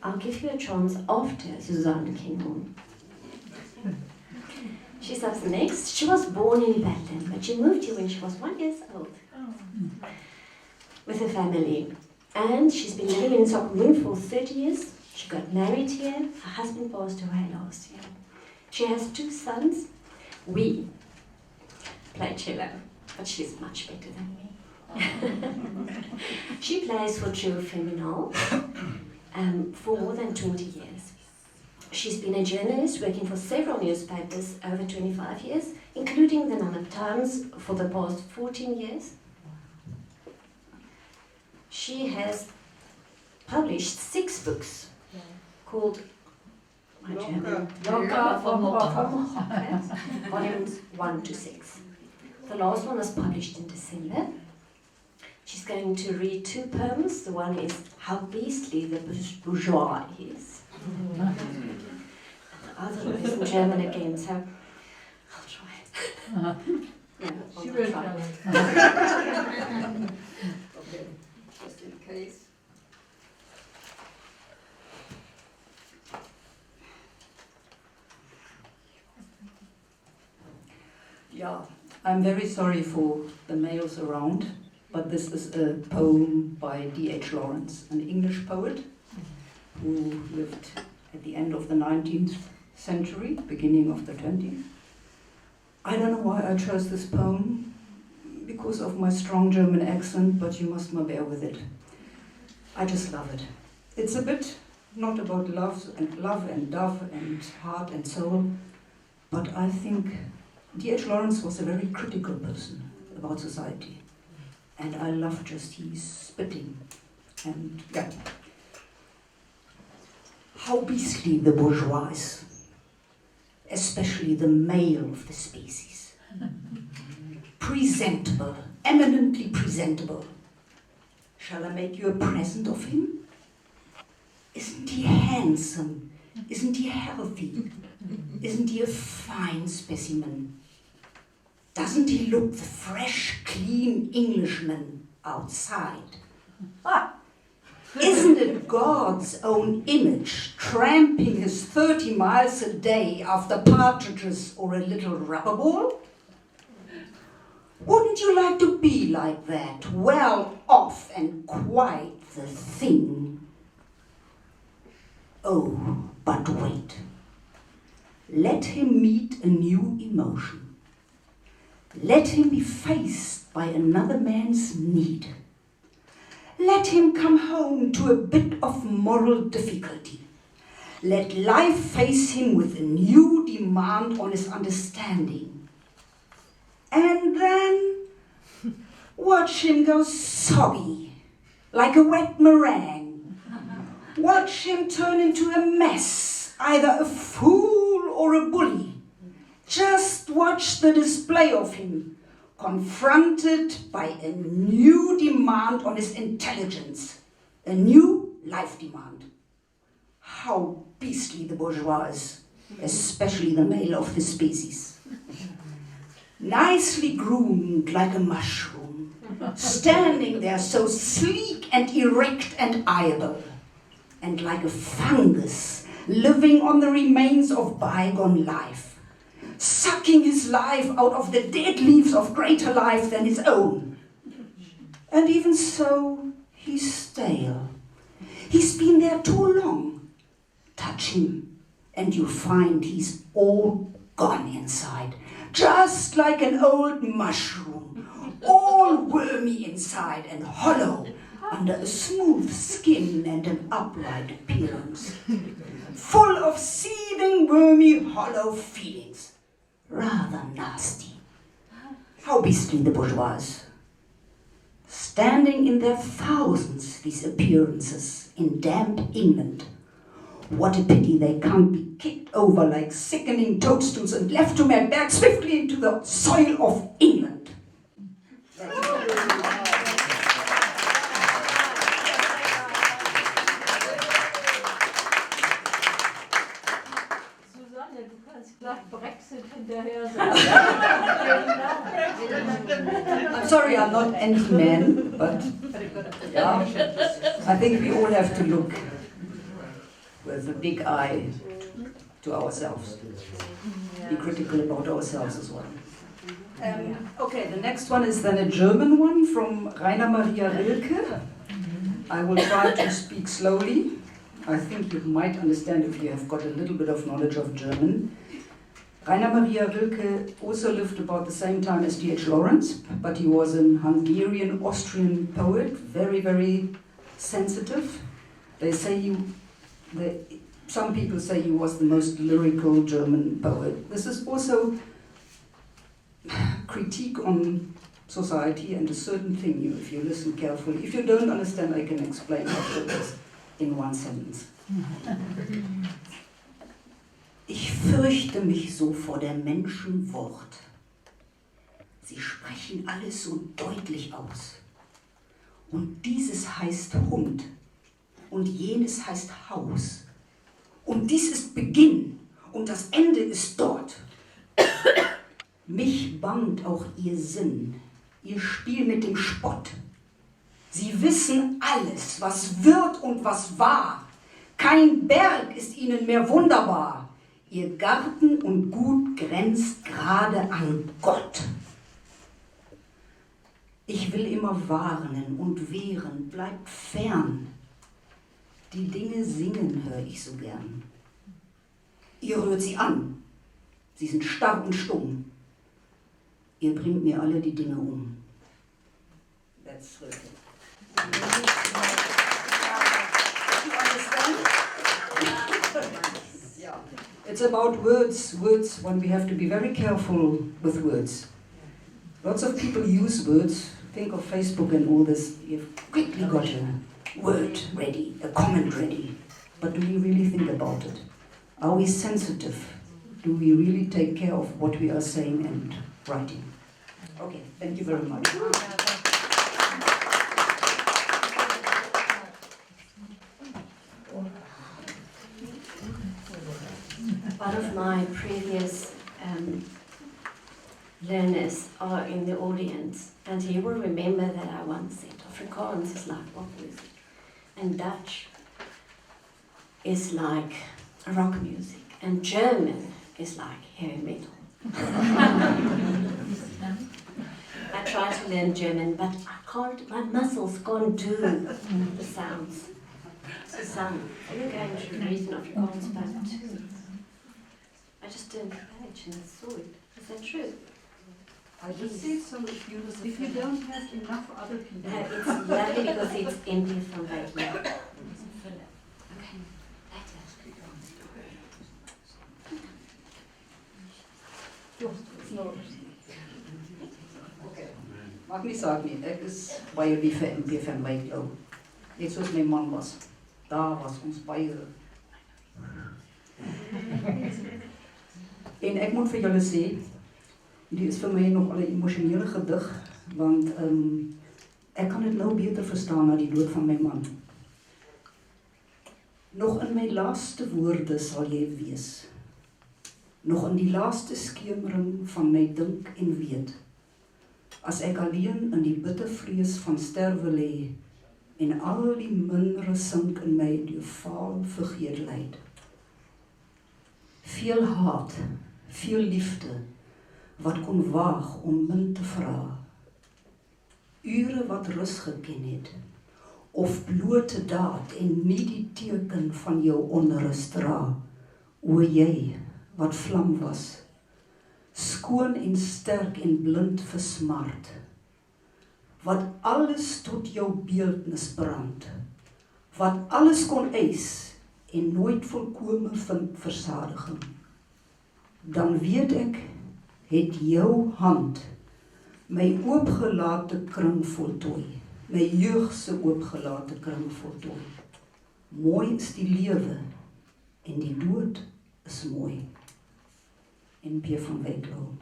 I'll give you a chance after Susann Kinghorn. She's up next. She was born in Berlin, but she moved here when she was 1 year old with her family. And she's been living in Swakopmund for 30 years. She got married here. Her husband passed away last year. She has 2 sons. We play cello, but she's much better than me. She plays for Trio Feminale for more than 20 years. She's been a journalist working for several newspapers over 25 years, including the Namib Times for the past 14 years. She has published 6 books called Hocker, volumes 1 to 6. The last one was published in December. She's going to read 2 poems. The one is How Beastly the Bourgeois Is. And the other one is in German again, so I'll try. She will try. Okay, just in case. Yeah, I'm very sorry for the males around, but this is a poem by D.H. Lawrence, an English poet who lived at the end of the 19th century, beginning of the 20th. I don't know why I chose this poem, because of my strong German accent, but you must bear with it. I just love it. It's a bit not about love and dove and heart and soul, but I think D.H. Lawrence was a very critical person about society, and I love just his spitting. And yeah. How beastly the bourgeois is, especially the male of the species. Presentable, eminently presentable. Shall I make you a present of him? Isn't he handsome? Isn't he healthy? Isn't he a fine specimen? Doesn't he look the fresh, clean Englishman outside? Ah! Isn't it God's own image tramping his 30 miles a day after partridges or a little rubber ball? Wouldn't you like to be like that, well off and quite the thing? Oh, but wait. Let him meet a new emotion. Let him be faced by another man's need. Let him come home to a bit of moral difficulty. Let life face him with a new demand on his understanding. And then watch him go soggy, like a wet meringue. Watch him turn into a mess, either a fool or a bully. Just watch the display of him, confronted by a new demand on his intelligence, a new life demand. How beastly the bourgeois is, especially the male of the species. Nicely groomed like a mushroom, standing there so sleek and erect and eyable, and like a fungus living on the remains of bygone life, sucking his life out of the dead leaves of greater life than his own. And even so, he's stale. He's been there too long. Touch him, and you find he's all gone inside, just like an old mushroom, all wormy inside and hollow under a smooth skin and an upright appearance, full of seething, wormy, hollow feelings. Rather nasty. How beastly the bourgeois. Standing in their thousands, these appearances, in damp England. What a pity they can't be kicked over like sickening toadstools and left to melt back swiftly into the soil of England. I'm sorry, I'm not anti-man, but yeah, I think we all have to look. with a big eye to ourselves. Be critical about ourselves as well. Okay, the next one is then a German one from Rainer Maria Rilke. I will try to speak slowly. I think you might understand if you have got a little bit of knowledge of German. Rainer Maria Rilke also lived about the same time as D.H. Lawrence, but he was an Hungarian-Austrian poet, very, very sensitive. They say some people say he was the most lyrical German poet. This is also critique on society and a certain thing, if you listen carefully. If you don't understand, I can explain afterwards in one sentence. Ich fürchte mich so vor der Menschen Wort. Sie sprechen alles so deutlich aus. Und dieses heißt Hund und jenes heißt Haus. Und dies ist Beginn und das Ende ist dort. Mich bangt auch ihr Sinn, ihr Spiel mit dem Spott. Sie wissen alles, was wird und was war. Kein Berg ist ihnen mehr wunderbar. Ihr Garten und Gut grenzt gerade an Gott. Ich will immer warnen und wehren, bleibt fern. Die Dinge singen höre ich so gern. Ihr rührt sie an. Sie sind starr und stumm. Ihr bringt mir alle die Dinge um. That's Rilke. You understand? Yeah. It's about words, when we have to be very careful with words. Lots of people use words. Think of Facebook and all this. You've quickly got a word ready, a comment ready. But do we really think about it? Are we sensitive? Do we really take care of what we are saying and writing? Okay, thank you very much. One of my previous learners are in the audience, and he will remember that I once said Afrikaans is like pop music, and Dutch is like rock music, and German is like heavy metal. I try to learn German, but I can't, my muscles can't do the sounds. Susann, you're going to read an Afrikaans poem too. I just turned the page and saw it. Is that true? I just said so if you don't have enough other people. It's lovely because it's empty from back here. Okay, Okay. Maak nie saak nie, ek is baie lief vir MP van Wyklou. Net soos my man was. Daar was ons baie. En ek moet vir julle sê, dit is vir my nog al 'n emosionele gedig, want ek kan dit nou beter verstaan na die dood van my man. Nog in my laaste woorde sal jy wees. Nog in die laaste skemering van my dink en weet. As ek alleen in die bitter vrees van sterwe lê en al die mindere sink in my die vaal vergeet leid. Veel haat, veel liefde, wat kon waag om min te vra. Ure wat rus geken het, of blote daad en nie die teken van jou onrus dra. O jy, wat vlam was, skoon en sterk en blind vir smart, wat alles tot jou beeldnis brand, wat alles kon eis en nooit volkome vind versadiging. Dan weet ek, het jou hand my oopgelate kring voltooi, my jeugse oopgelate kring voltooi. Mooi is die lewe en die dood is mooi. NP van Wyklou.